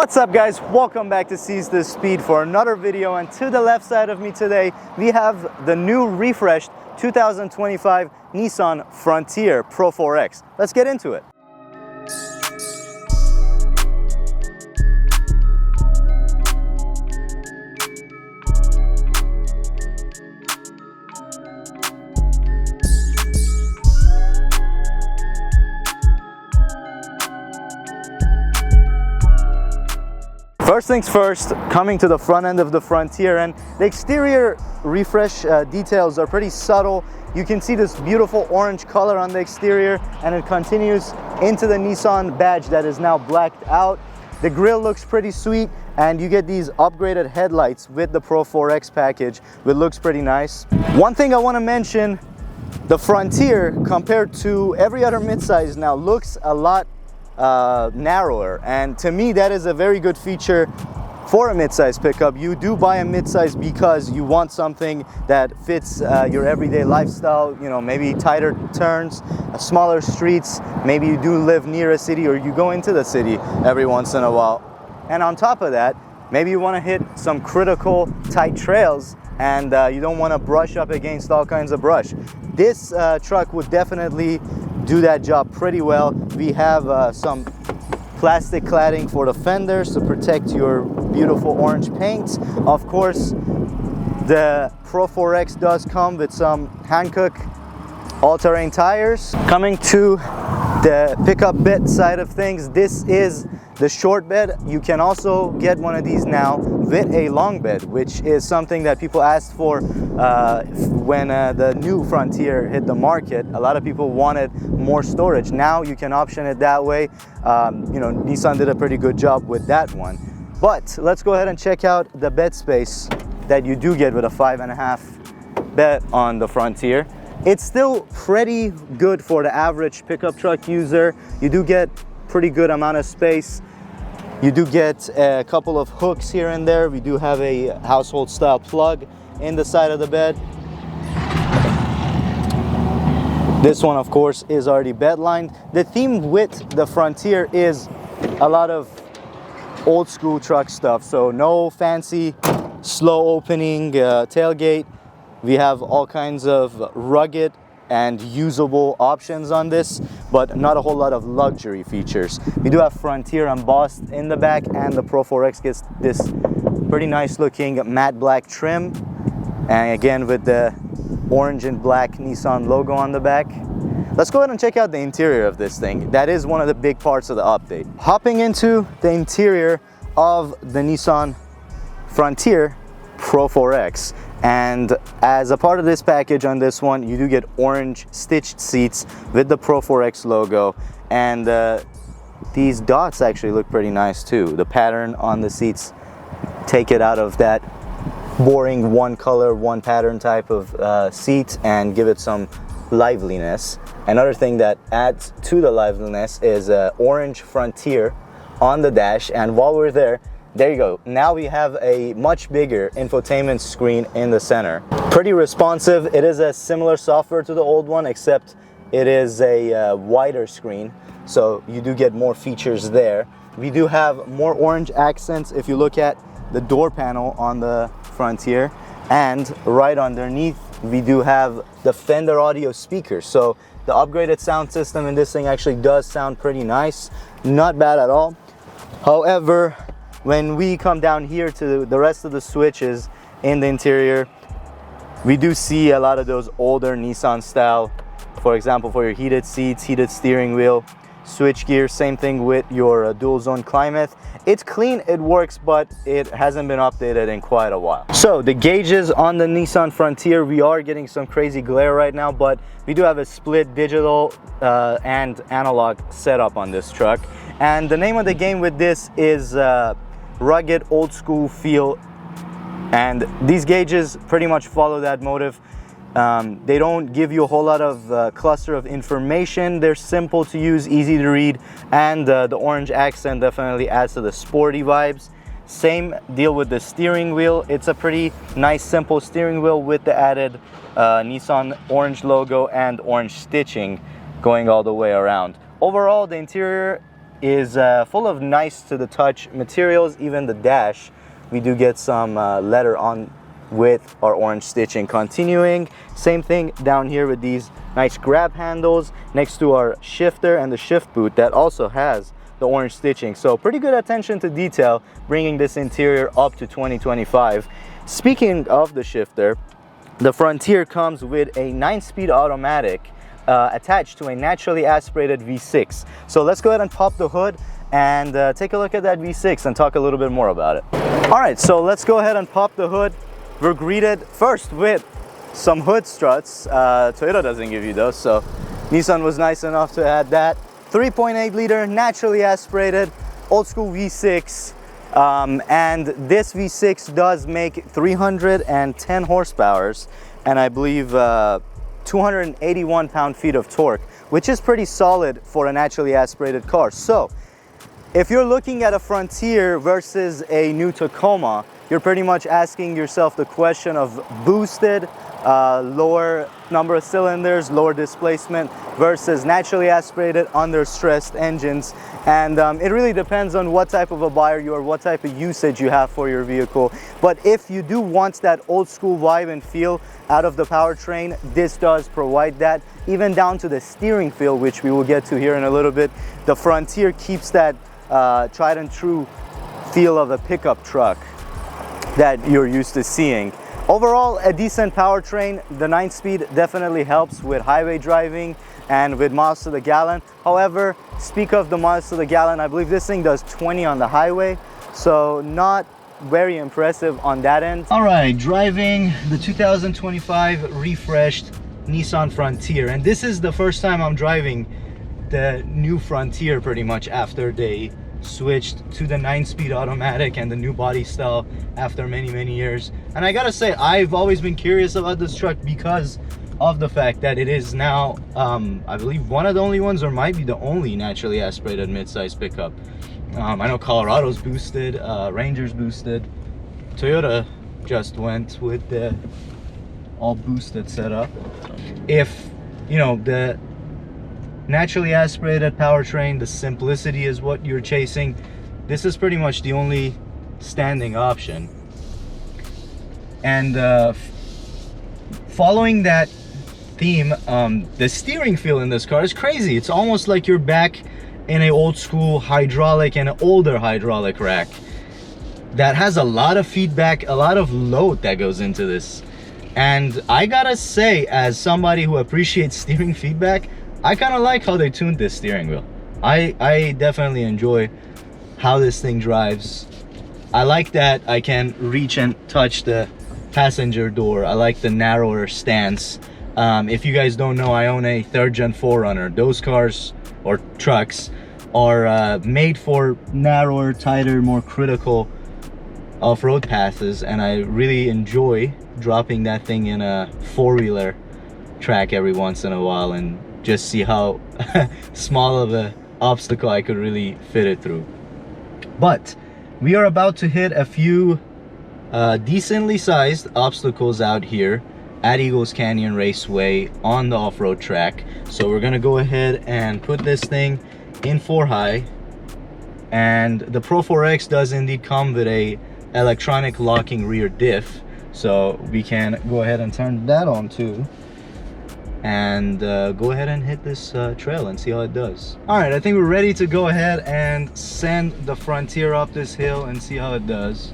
What's up guys, welcome back to Seize the Speed for another video, and to the left side of me today we have the new refreshed 2025 Nissan Frontier Pro-4X. Let's get into it. First things first, coming to the front end of the Frontier, and the exterior refresh details are pretty subtle. You can see this beautiful orange color on the exterior, and it continues into the Nissan badge that is now blacked out. The grille looks pretty sweet, and you get these upgraded headlights with the Pro-4X package, which looks pretty nice. One thing I want to mention, the Frontier compared to every other midsize now looks a lot narrower, and to me that is a very good feature for a midsize pickup. You do buy a midsize because you want something that fits your everyday lifestyle, you know, maybe tighter turns, smaller streets, maybe you do live near a city or you go into the city every once in a while. And on top of that, maybe you want to hit some critical tight trails and you don't want to brush up against all kinds of brush. This truck would definitely do that job pretty well. We have some plastic cladding for the fenders to protect your beautiful orange paint. Of course, the Pro-4X does come with some Hankook all-terrain tires. Coming to the pickup bed side of things, this is the short bed. You can also get one of these now with a long bed, which is something that people asked for when the new Frontier hit the market. A lot of people wanted more storage. Now you can option it that way. You know, Nissan did a pretty good job with that one. But let's go ahead and check out the bed space that you do get with a 5.5 bed on the Frontier. It's still pretty good for the average pickup truck user. You do get pretty good amount of space. You do get a couple of hooks here and there. We do have a household style plug in the side of the bed. This one, of course, is already bed lined. The theme with the Frontier is a lot of old school truck stuff. So no fancy slow opening tailgate. We have all kinds of rugged and usable options on this, but not a whole lot of luxury features. We do have Frontier embossed in the back, and the Pro-4X gets this pretty nice looking matte black trim, and again with the orange and black Nissan logo on the back. Let's go ahead and check out the interior of this thing. That is one of the big parts of the update. Hopping into the interior of the Nissan Frontier Pro-4X. And as a part of this package on this one, you do get orange stitched seats with the Pro-4X logo, and these dots actually look pretty nice too. The pattern on the seats take it out of that boring one color, one pattern type of seat and give it some liveliness. Another thing that adds to the liveliness is orange Frontier on the dash, and while we're there you go. Now we have a much bigger infotainment screen in the center. Pretty responsive. It is a similar software to the old one, except it is a wider screen, so you do get more features there. We do have more orange accents if you look at the door panel on the Frontier, and right underneath we do have the Fender audio speakers. So the upgraded sound system in this thing actually does sound pretty nice. Not bad at all. However, when we come down here to the rest of the switches in the interior, we do see a lot of those older Nissan style. For example, for your heated seats, heated steering wheel, switch gear, same thing with your dual zone climate. It's clean, it works, but it hasn't been updated in quite a while. So the gauges on the Nissan Frontier, we are getting some crazy glare right now, but we do have a split digital and analog setup on this truck. And the name of the game with this is rugged old school feel, and these gauges pretty much follow that motive. They don't give you a whole lot of cluster of information. They're simple to use, easy to read, and the orange accent definitely adds to the sporty vibes. Same deal with the steering wheel. It's a pretty nice simple steering wheel with the added Nissan orange logo and orange stitching going all the way around. Overall, the interior is full of nice to the touch materials. Even the dash, we do get some leather on with our orange stitching. Continuing, same thing down here with these nice grab handles next to our shifter and the shift boot that also has the orange stitching. So pretty good attention to detail, bringing this interior up to 2025. Speaking of the shifter, the Frontier comes with a 9-speed automatic attached to a naturally aspirated V6. So let's go ahead and pop the hood and take a look at that V6 and talk a little bit more about it. All right, so let's go ahead and pop the hood. We're greeted first with some hood struts. Toyota doesn't give you those, so Nissan was nice enough to add that. 3.8 liter, naturally aspirated, old school V6. And this V6 does make 310 horsepower and I believe 281 pound-feet of torque, which is pretty solid for a naturally aspirated car. So if you're looking at a Frontier versus a new Tacoma, you're pretty much asking yourself the question of boosted, lower number of cylinders, lower displacement versus naturally aspirated, under stressed engines. And it really depends on what type of a buyer you are, what type of usage you have for your vehicle. But if you do want that old school vibe and feel out of the powertrain, this does provide that, even down to the steering feel, which we will get to here in a little bit. The Frontier keeps that tried and true feel of a pickup truck that you're used to seeing. Overall, a decent powertrain. The 9-speed definitely helps with highway driving and with miles to the gallon. However, speak of the miles to the gallon, I believe this thing does 20 on the highway, so not very impressive on that end. All right, driving the 2025 refreshed Nissan Frontier, and this is the first time I'm driving the new Frontier pretty much after they switched to the 9-speed automatic and the new body style after many years. And I gotta say, I've always been curious about this truck because of the fact that it is now I believe one of the only ones, or might be the only, naturally aspirated midsize pickup. I know Colorado's boosted, Ranger's boosted, Toyota just went with the all boosted setup. If you know, the naturally aspirated powertrain, the simplicity is what you're chasing, this is pretty much the only standing option. And following that theme, the steering feel in this car is crazy. It's almost like you're back in an old school hydraulic and an older hydraulic rack that has a lot of feedback, a lot of load that goes into this. And I gotta say, as somebody who appreciates steering feedback, I kind of like how they tuned this steering wheel. I definitely enjoy how this thing drives. I like that I can reach and touch the passenger door. I like the narrower stance. If you guys don't know, I own a 3rd gen 4Runner. Those cars or trucks are made for narrower, tighter, more critical off-road passes, and I really enjoy dropping that thing in a 4-wheeler track every once in a while and just see how small of a obstacle I could really fit it through. But we are about to hit a few decently sized obstacles out here at Eagles Canyon Raceway on the off-road track. So we're gonna go ahead and put this thing in 4 high, and the Pro-4X does indeed come with a electronic locking rear diff, so we can go ahead and turn that on too and go ahead and hit this trail and see how it does. All right, I think we're ready to go ahead and send the Frontier up this hill and see how it does.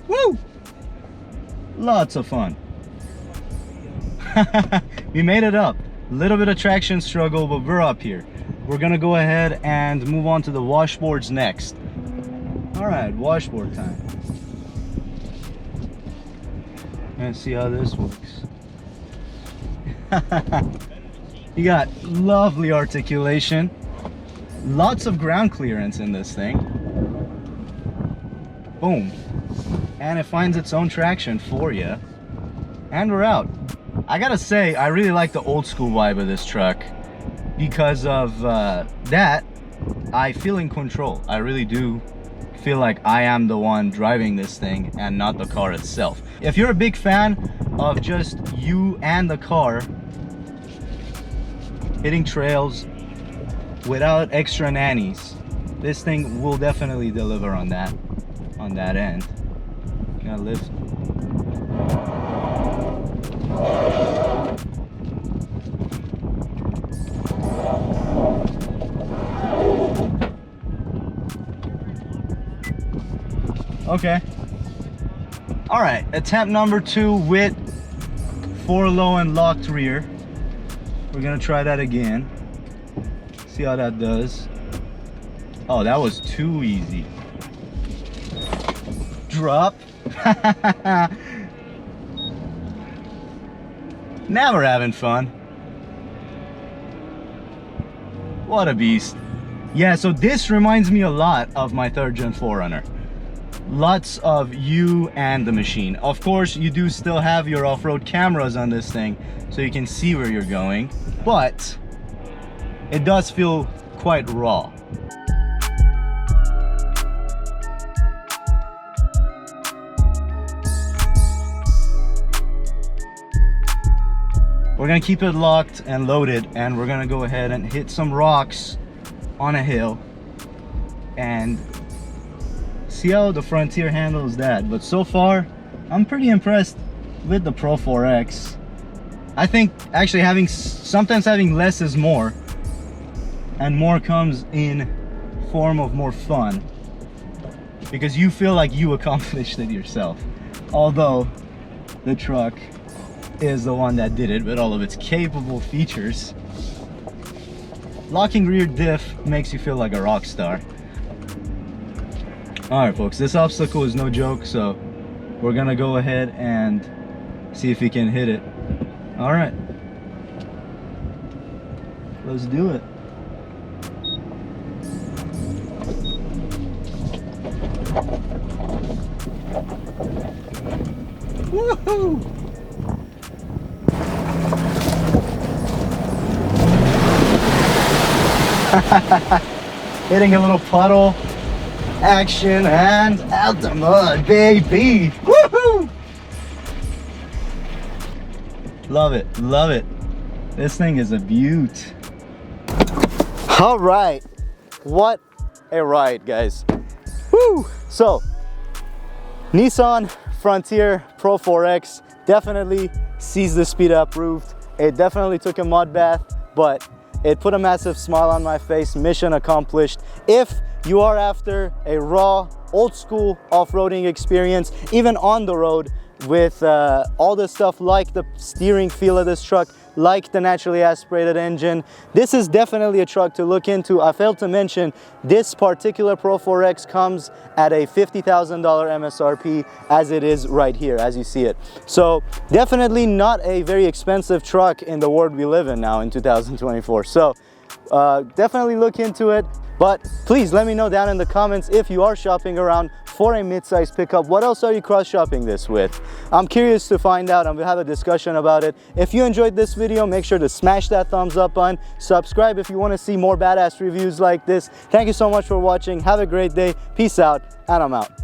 Woo! Lots of fun. We made it up. Little bit of traction struggle, but we're up here. We're gonna go ahead and move on to the washboards next. All right, washboard time. Let's see how this works. You got lovely articulation, lots of ground clearance in this thing. Boom. And it finds its own traction for you. And we're out. I gotta say, I really like the old school vibe of this truck because of that, I feel in control. I really do feel like I am the one driving this thing and not the car itself. If you're a big fan of just you and the car hitting trails without extra nannies, this thing will definitely deliver on that end. Gotta lift. Okay. All right, attempt number 2 with 4 low and locked rear. We're gonna try that again. See how that does. Oh, that was too easy. Drop. Now we're having fun. What a beast. Yeah, so this reminds me a lot of my 3rd gen 4Runner. Lots of you and the machine. Of course, you do still have your off-road cameras on this thing, so you can see where you're going, but it does feel quite raw. We're gonna keep it locked and loaded, and we're gonna go ahead and hit some rocks on a hill and see how the Frontier handles that. But so far, I'm pretty impressed with the Pro-4X. I think actually sometimes having less is more, and more comes in form of more fun, because you feel like you accomplished it yourself. Although the truck is the one that did it with all of its capable features. Locking rear diff makes you feel like a rock star. Alright folks, this obstacle is no joke, so we're gonna go ahead and see if we can hit it. Alright, let's do it. Woohoo! Hitting a little puddle action and out the mud, baby. Woohoo! Love it, love it. This thing is a beaut. All right, what a ride, guys. Woo! So Nissan Frontier Pro-4X definitely sees the speed approved. It definitely took a mud bath, but it put a massive smile on my face. Mission accomplished. If you are after a raw, old school off-roading experience, even on the road, with all the stuff like the steering feel of this truck, like the naturally aspirated engine, this is definitely a truck to look into. I failed to mention this particular Pro-4X comes at a $50,000 MSRP, as it is right here, as you see it. So definitely not a very expensive truck in the world we live in now in 2024. So definitely look into it. But please let me know down in the comments if you are shopping around for a mid-size pickup. What else are you cross-shopping this with? I'm curious to find out, and we'll have a discussion about it. If you enjoyed this video, make sure to smash that thumbs up button. Subscribe if you want to see more badass reviews like this. Thank you so much for watching. Have a great day. Peace out, and I'm out.